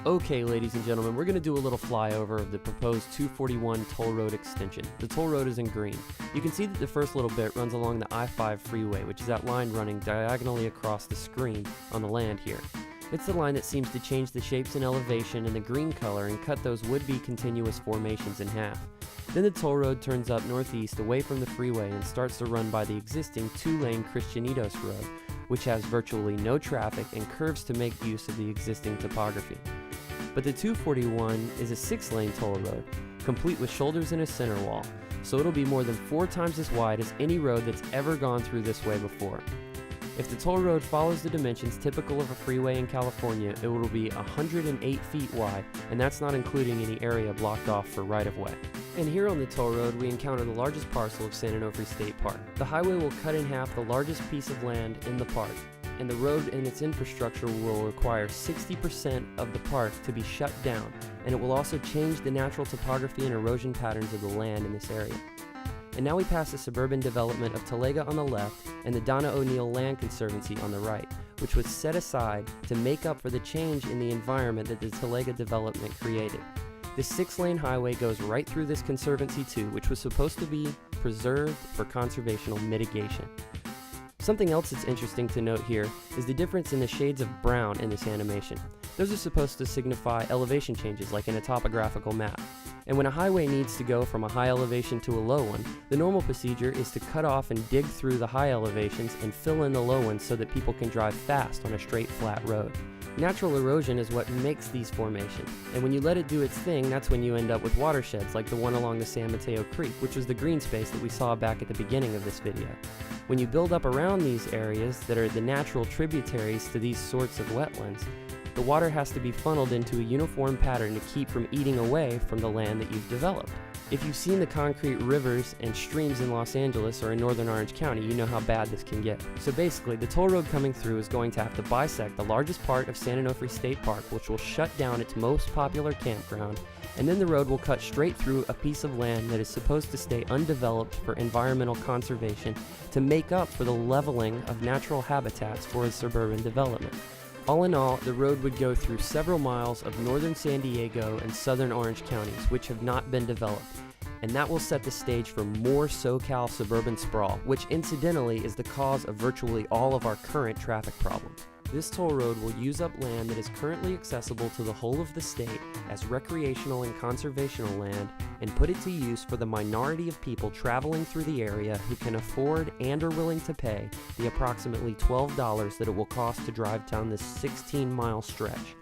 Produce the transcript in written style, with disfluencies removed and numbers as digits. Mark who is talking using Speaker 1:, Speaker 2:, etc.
Speaker 1: Okay, ladies and gentlemen, we're going to do a little flyover of the proposed 241 toll road extension. The toll road is in green. You can see that the first little bit runs along the I-5 freeway, which is that line running diagonally across the screen on the land here. It's the line that seems to change the shapes and elevation in the green color and cut those would-be continuous formations in half. Then the toll road turns up northeast away from the freeway and starts to run by the existing two-lane Christianitos Road, which has virtually no traffic and curves to make use of the existing topography. But the 241 is a 6-lane toll road, complete with shoulders and a center wall, so it'll be more than 4 times as wide as any road that's ever gone through this way before. If the toll road follows the dimensions typical of a freeway in California, it will be 108 feet wide, and that's not including any area blocked off for right-of-way. And here on the toll road, we encounter the largest parcel of San Onofre State Park. The highway will cut in half the largest piece of land in the park, and the road and its infrastructure will require 60% of the park to be shut down, and it will also change the natural topography and erosion patterns of the land in this area. And now we pass the suburban development of Talega on the left and the Donna O'Neill Land Conservancy on the right, which was set aside to make up for the change in the environment that the Talega development created. This 6-lane highway goes right through this conservancy too, which was supposed to be preserved for conservational mitigation. Something else that's interesting to note here is the difference in the shades of brown in this animation. Those are supposed to signify elevation changes like in a topographical map. And when a highway needs to go from a high elevation to a low one, the normal procedure is to cut off and dig through the high elevations and fill in the low ones so that people can drive fast on a straight flat road. Natural erosion is what makes these formations, and when you let it do its thing, that's when you end up with watersheds like the one along the San Mateo Creek, which was the green space that we saw back at the beginning of this video. When you build up around these areas that are the natural tributaries to these sorts of wetlands, the water has to be funneled into a uniform pattern to keep from eating away from the land that you've developed. If you've seen the concrete rivers and streams in Los Angeles or in northern Orange County, you know how bad this can get. So basically, the toll road coming through is going to have to bisect the largest part of San Onofre State Park, which will shut down its most popular campground, and then the road will cut straight through a piece of land that is supposed to stay undeveloped for environmental conservation to make up for the leveling of natural habitats for a suburban development. All in all, the road would go through several miles of northern San Diego and southern Orange counties, which have not been developed, and that will set the stage for more SoCal suburban sprawl, which incidentally is the cause of virtually all of our current traffic problems. This toll road will use up land that is currently accessible to the whole of the state as recreational and conservational land and put it to use for the minority of people traveling through the area who can afford and are willing to pay the approximately $12 that it will cost to drive down this 16-mile stretch.